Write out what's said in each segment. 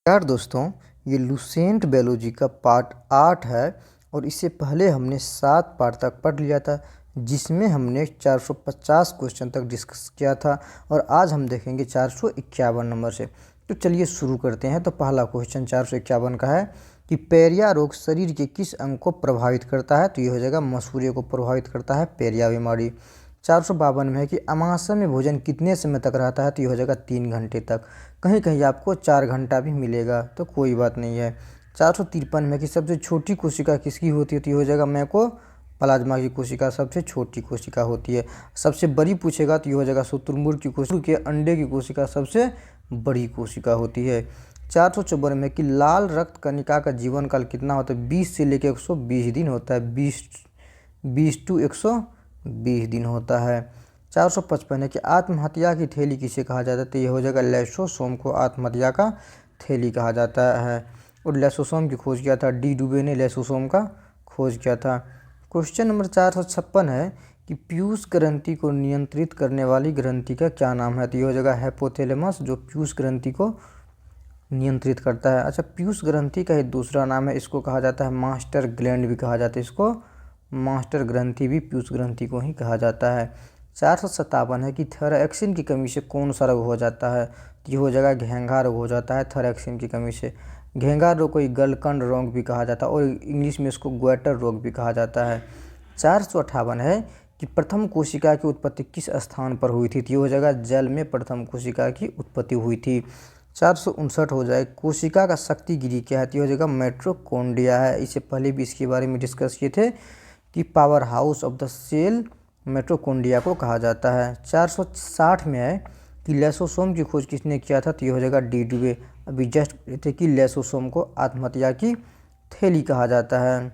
यार दोस्तों, ये लुसेंट बायोलॉजी का पार्ट 8 है और इससे पहले हमने 7 पार्ट तक पढ़ लिया था, जिसमें हमने 450 क्वेश्चन तक डिस्कस किया था। और आज हम देखेंगे 451 नंबर से। तो चलिए शुरू करते हैं। तो पहला क्वेश्चन 451 का है कि पैरिया रोग शरीर के किस अंग को प्रभावित करता है। तो ये हो जाएगा मसूड़े को प्रभावित करता है पैरिया बीमारी। 452 में है कि अमाशय में भोजन कितने समय तक रहता है। तो ये हो जाएगा 3 घंटे तक। कहीं कहीं आपको 4 घंटा भी मिलेगा, तो कोई बात नहीं है। 453 में कि सबसे छोटी कोशिका किसकी होती है। तो ये हो जाएगा मैको प्लाज्मा की कोशिका सबसे छोटी कोशिका होती है। सबसे बड़ी पूछेगा तो ये हो जाएगा शुतुरमुर्ग की कोशिका के अंडे की कोशिका सबसे बड़ी कोशिका होती है। 454 में कि लाल रक्त कणिका का जीवन काल कितना होता है। 20 से लेकर 120 दिन होता है। 20 टू 120 दिन होता है। 455 है कि आत्महत्या की थैली किसे कहा जाता है। तो ये हो जाएगा लाइसोसोम को आत्महत्या का थैली कहा जाता है। और लाइसोसोम की खोज किया था डी डुबे ने, लाइसोसोम का खोज किया था। क्वेश्चन नंबर 456 है कि पीयूष ग्रंथि को नियंत्रित करने वाली ग्रंथि का क्या नाम है। तो ये हो जाएगा हाइपोथैलेमस, जो पीयूष ग्रंथि को नियंत्रित करता है। अच्छा, पीयूष ग्रंथि का एक दूसरा नाम है, इसको कहा जाता है मास्टर ग्लैंड भी कहा जाता है। इसको मास्टर ग्रंथि भी पीयूष ग्रंथि को ही कहा जाता है। 457 है कि थायरॉक्सिन की कमी से कौन सा रोग हो जाता है। तो ये हो जाएगा घेंघा रोग हो जाता है थायरॉक्सिन की कमी से। घेंघा रोग को गलकंड रोग भी कहा जाता है और इंग्लिश में इसको ग्वेटर रोग भी कहा जाता है। 458 है कि प्रथम कोशिका की उत्पत्ति किस स्थान पर हुई थी। तो ये हो जाएगा जल में प्रथम कोशिका की उत्पत्ति हुई थी। 459 हो जाए कोशिका का शक्ति गिरी क्या है। तो ये हो जाएगा माइटोकॉन्ड्रिया है। इससे पहले भी इसके बारे में डिस्कस किए थे कि powerhouse of the cell mitochondria को कहा जाता है। 460 में है कि लाइसोसोम की खोज किसने किया था। तो ये हो जाएगा डी डुबे। अभी जस्ट थे कि लाइसोसोम को आत्महत्या की थैली कहा जाता है।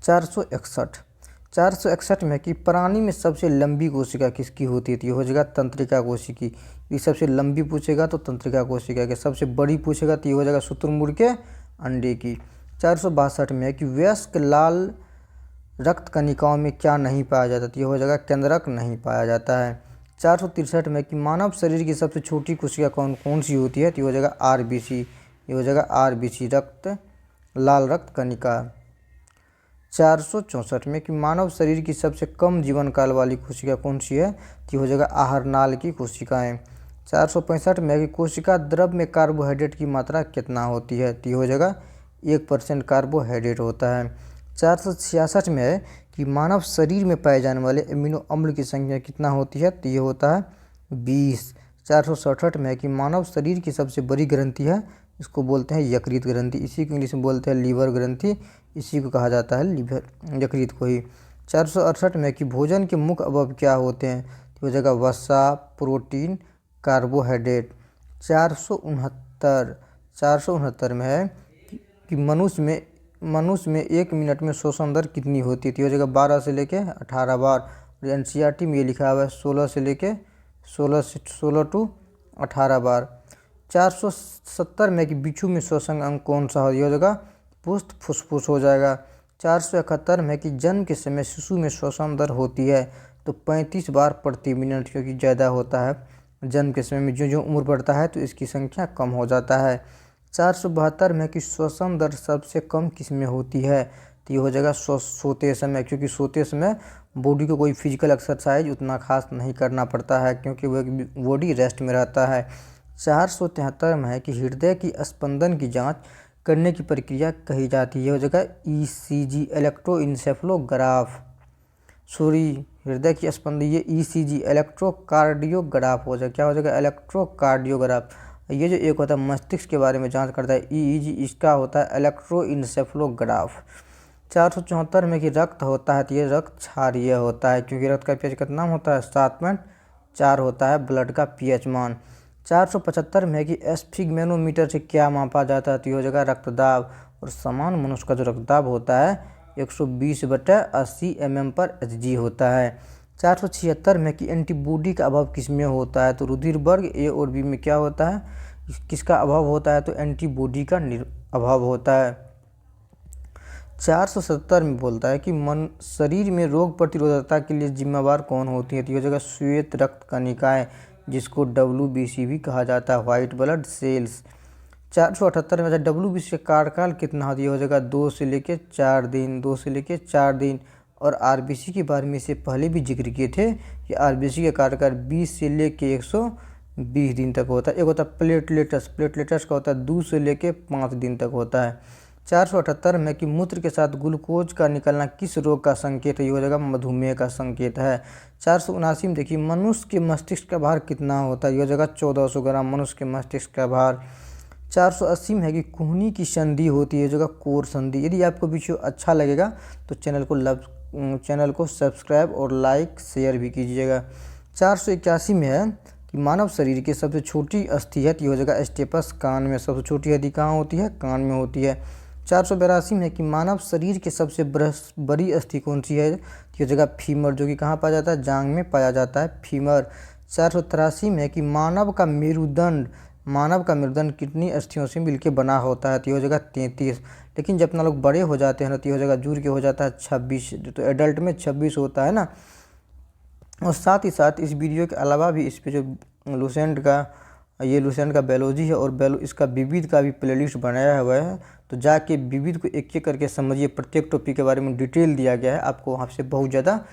461 में कि प्राणी में सबसे लंबी कोशिका किसकी होती है। तो ये हो जाएगा तंत्रिका कोशिकी। ये सबसे लंबी पूछेगा तो तंत्रिका कोशिका के, सबसे बड़ी पूछेगा तो ये हो जाएगा शुतुरमुर्ग के अंडे की। 462 में है कि वयस्क लाल रक्त कणिकाओं में क्या नहीं पाया जाता। तो ये हो जाएगा केंद्रक नहीं पाया जाता है। 463 में कि मानव शरीर की सबसे छोटी कोशिका कौन सी होती है। तो ये हो जाएगा आरबीसी। ये हो जाएगा आरबीसी लाल रक्त कणिका। 464 में कि मानव शरीर की सबसे कम जीवन काल वाली कोशिका कौन सी है। तो ये हो जाएगा आहारनाल की कोशिकाएं। 465 में कि कोशिका द्रव में कार्बोहाइड्रेट की मात्रा कितना होती है। तो ये हो जाएगा 1% कार्बोहाइड्रेट होता है। 466 में है कि मानव शरीर में पाए जाने वाले अमीनो अम्ल की संख्या कितना होती है। तो ये होता है 20। 467 में है कि मानव शरीर की सबसे बड़ी ग्रंथि है, इसको बोलते हैं यकृत ग्रंथि। इसी को इंग्लिश में बोलते हैं लीवर ग्रंथि। इसी को कहा जाता है लीवर, यकृत को ही। 468 में कि भोजन के मुख्य अवयव क्या होते हैं। तो हो जाएगा वसा, प्रोटीन, कार्बोहाइड्रेट। 469 में है कि मनुष्य में 1 मिनट में श्वसन दर कितनी होती है। तो हो जाएगा 12 से लेके 18 बार। एनसीईआरटी में ये लिखा हुआ है 16 टू 18 बार। 470 में कि बिच्छू में श्वसन अंग कौन सा हो जाएगा पुष्ट फुसफुस हो जाएगा। 471 में कि जन्म के समय शिशु में श्वसन दर होती है तो 35 बार प्रति मिनट, क्योंकि ज़्यादा होता है जन्म के समय में। जो उम्र बढ़ता है तो इसकी संख्या कम हो जाता है। 472 में कि श्वसन दर सबसे कम किस में होती है। तो ये हो जाएगा सोते समय, क्योंकि सोते समय बॉडी को कोई फिजिकल एक्सरसाइज उतना खास नहीं करना पड़ता है, क्योंकि वह बॉडी रेस्ट में रहता है। 473 में है कि हृदय की स्पंदन की जांच करने की प्रक्रिया कही जाती है। ये हो जाएगा ईसीजी इलेक्ट्रोइंसेफलोग्राफ। हृदय की स्पंदन, ये ईसीजी इलेक्ट्रोकार्डियोग्राफ हो जाएगा। क्या हो जाएगा इलेक्ट्रोकार्डियोग्राफ। ये जो एक होता है मस्तिष्क के बारे में जांच करता है ईईजी, इसका होता है इलेक्ट्रोइंसेफलोग्राफ। 474 में कि रक्त होता है तो ये रक्त क्षारीय होता है, क्योंकि रक्त का पीएच कितना होता है 7.4 होता है ब्लड का पीएच मान। 475 में कि एस्फिग्मेनोमीटर से क्या मापा जाता है। तो ये हो जाएगा रक्तदाब। और सामान्य मनुष्य का जो रक्तदाब होता है 120/80 mm/Hg होता है। 476 में कि एंटीबॉडी का अभाव किस में होता है। तो रुधिर वर्ग ए और बी में क्या होता है, किसका अभाव होता है। तो एंटीबॉडी का अभाव होता है। 470 में बोलता है कि शरीर में रोग प्रतिरोधकता के लिए जिम्मेवार कौन होती है। तो ये जगह श्वेत रक्त कणिकाएं, जिसको WBC भी कहा जाता है, व्हाइट ब्लड सेल्स। 478 में WBC का कार्यकाल कितना होता है, ये हो जाएगा 2 से लेके 4 दिन, 2 से लेके 4 दिन। और RBC के बारे में इससे पहले भी जिक्र किए थे कि RBC का कार्यकाल 20 से लेके 120 दिन तक होता है। एक होता है प्लेटलेटस, प्लेटलेटस का होता है 2 से लेके 5 दिन तक होता है। 478 में कि मूत्र के साथ ग्लूकोज का निकलना किस रोग का संकेत है, ये हो जाएगा मधुमेह का संकेत है। 479 में देखिए मनुष्य के मस्तिष्क का भार कितना होता है, ये हो जाएगा 1400 ग्राम मनुष्य के मस्तिष्क का भार। 480 में है कि कुहनी की संधि होती है, जगह कोर संधि। यदि आपको वीडियो अच्छा लगेगा तो चैनल को सब्सक्राइब और लाइक शेयर भी कीजिएगा। 481 में है कि मानव शरीर की सबसे छोटी अस्थि है, तो ये हो जाएगा स्टेपस, कान में सबसे छोटी हड्डी कहाँ होती है, कान में होती है। 482 में है कि मानव शरीर की सबसे बड़ी अस्थि कौन सी है, तो ये जगह फीमर, जो कि कहाँ पाया जाता है, जांग में पाया जाता है फीमर। 483 में है कि मानव का मेरुदंड कितनी अस्थियों से मिलकर बना होता है, तो ये हो जाएगा 33। लेकिन जब अपना लोग बड़े हो जाते हैं ना तो ये हो जाएगा जुड़ के हो जाता है 26, तो एडल्ट में 26 होता है ना। और साथ ही साथ इस वीडियो के अलावा भी इस पे जो लूसेंट का बायोलॉजी है और इसका विविध का भी प्लेलिस्ट बनाया हुआ है, तो जाके विविध को एक एक करके समझिए। प्रत्येक टॉपिक के बारे में डिटेल दिया गया है, आपको वहाँ से बहुत ज़्यादा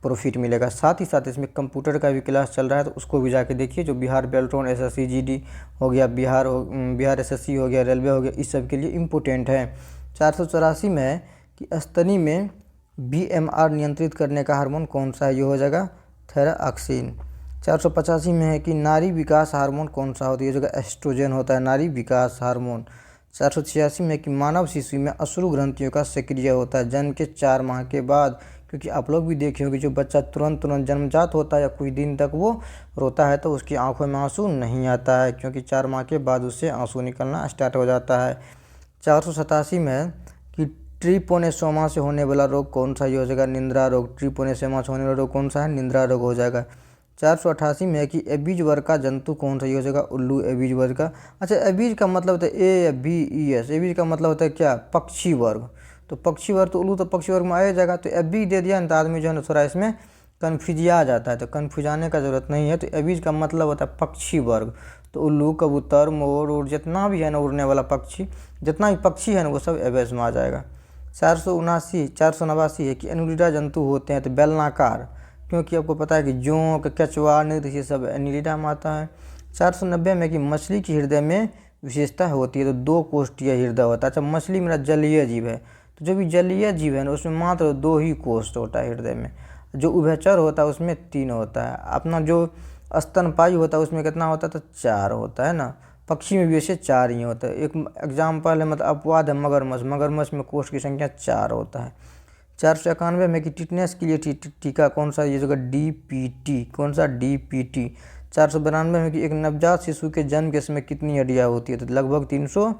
प्रॉफिट मिलेगा। साथ ही साथ इसमें कंप्यूटर का भी क्लास चल रहा है, तो उसको भी जाके देखिए। जो बिहार बेल्ट्रॉन SSC GD हो गया, बिहार SSC हो गया, रेलवे हो गया, इस सब के लिए इम्पोर्टेंट है। 484 में है कि स्तनी में BMR नियंत्रित करने का हार्मोन कौन सा है, ये हो जाएगा थायरॉक्सिन। 485 में है कि नारी विकास हार्मोन कौन सा होता है, ये जगह एस्ट्रोजन होता है, नारी विकास हार्मोन। 486 में है कि मानव शिशु में अश्रु ग्रंथियों का सक्रिय होता है जन्म के 4 माह के बाद, क्योंकि आप लोग भी देखे होंगे जो बच्चा तुरंत जन्मजात होता है या कुछ दिन तक वो रोता है तो उसकी आंखों में आंसू नहीं आता है, क्योंकि 4 माह के बाद उससे आंसू निकलना स्टार्ट हो जाता है। 487 में है कि ट्रिपोनेसोमा से होने वाला रोग कौन सा, ये हो जाएगा निंद्रा रोग। ट्रिपोनेसोमा से होने वाला रोग कौन सा है, निंद्रा रोग हो जाएगा। 488 में है कि एबीज वर्ग का जंतु कौन सा, ये हो जाएगा उल्लू एबीज वर्ग का। अच्छा, एबीज का मतलब होता है ABES, एबीज का मतलब होता है क्या, पक्षी वर्ग। तो पक्षी वर्ग, तो उल्लू तो पक्षी वर्ग में आया जाएगा, तो एबी दे दिया ना तो आदमी जो है ना थोड़ा इसमें कन्फ्यूज आ जाता है, तो कन्फ्यूज आने का ज़रूरत नहीं है। तो एबीज का मतलब होता है पक्षी वर्ग, तो उल्लू, कबूतर, मोर और जितना भी है ना उड़ने वाला पक्षी, जितना भी पक्षी है ना वो सब एबीज में आ जाएगा। 489 है कि एनुलिडा जंतु होते हैं तो बेलनाकार, क्योंकि आपको पता है कि जोंक, केचुआ, नृत्य ये सब एनुलिडा में आता है। 490 में कि मछली की हृदय में विशेषता होती है, तो 2 कोष्ठीय हृदय होता है। अच्छा, मछली मेरा जलीय जीव है, तो जो भी जलीय जीव है ना उसमें मात्र 2 ही कोष्ठ होता है हृदय में। जो उभयचर होता है उसमें 3 होता है। अपना जो स्तनपायी होता है उसमें कितना होता है, तो 4 होता है ना। पक्षी में भी वैसे 4 ही होता है। एक एग्जाम्पल है, मतलब अपवाद है मगरमच्छ में कोष्ठ की संख्या 4 होता है। 491 में कि टिटनेस के लिए टीका कौन सा, ये जगह DPT, कौन सा, DPT। 492 में कि एक नवजात शिशु के जन्म के समय कितनी हड्डियाँ होती है, तो लगभग 300,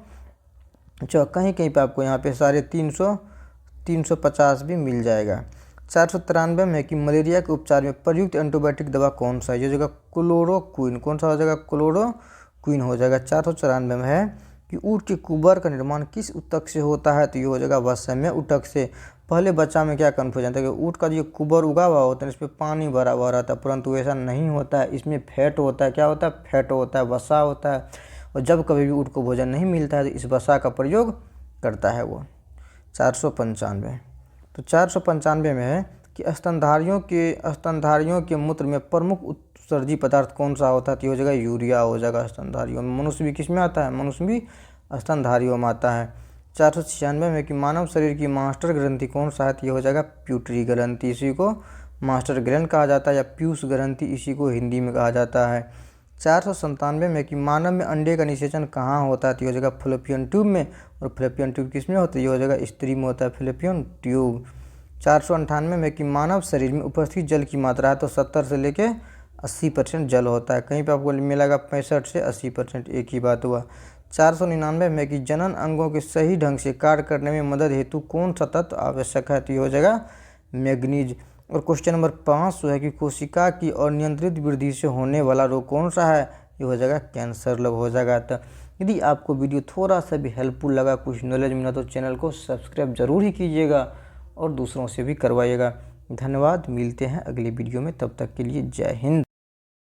कहीं कहीं पे आपको यहाँ पे साढ़े 350 भी मिल जाएगा। 493 में कि मलेरिया के उपचार में प्रयुक्त एंटीबायोटिक दवा कौन सा है, ये जगह क्लोरोक्विन, कौन सा हो जाएगा, क्लोरोक्विन हो जाएगा। 494 में है कि ऊँट के कुबर का निर्माण किस ऊतक से होता है, तो ये हो जाएगा वसम्य ऊतक से। पहले बच्चा में क्या कन्फ्यूजन था कि ऊँट का जो कुबर उगा हुआ होता है इसमें पानी भरा हुआ रहता है, परंतु ऐसा नहीं होता है, इसमें फैट होता है। क्या होता है, फैट होता है, वसा होता है। और जब कभी भी ऊँट को भोजन नहीं मिलता है तो इस वसा का प्रयोग करता है वो। 495, तो 495 में है कि स्तनधारियों के मूत्र में प्रमुख उत्सर्जी पदार्थ कौन सा होता है, तो ये हो जाएगा यूरिया हो जाएगा स्तनधारियों में। मनुष्य भी किस में आता है, मनुष्य भी स्तनधारियों में आता है। 496 में कि मानव शरीर की मास्टर ग्रंथि कौन सा है, तो ये हो जाएगा प्यूटरी ग्रंथि, इसी को मास्टर ग्रंथि कहा जाता है या पीयूष ग्रंथि इसी को हिंदी में कहा जाता है। 497 में कि मानव में अंडे का निषेचन कहाँ होता है, तो ये हो जाएगा फैलोपियन ट्यूब में। और फैलोपियन ट्यूब किस में होता है, ये हो जाएगा स्त्री में होता है फैलोपियन ट्यूब। 498 में कि मानव शरीर में उपस्थित जल की मात्रा है तो 70 से लेके 80% जल होता है, कहीं पे आपको मिलेगा 65 से 80%, एक ही बात हुआ। 499 में कि जनन अंगों के सही ढंग से कार्य करने में मदद हेतु कौन सा तत्व आवश्यक है, तो ये हो जाएगा मैग्नीज। और क्वेश्चन नंबर 5 जो है कि कोशिका की अनियंत्रित वृद्धि से होने वाला रोग कौन सा है, ये हो जाएगा कैंसर रोग हो जाएगा। तो यदि आपको वीडियो थोड़ा सा भी हेल्पफुल लगा, कुछ नॉलेज मिला, तो चैनल को सब्सक्राइब जरूर ही कीजिएगा और दूसरों से भी करवाइएगा। धन्यवाद, मिलते हैं अगली वीडियो में, तब तक के लिए जय हिंद।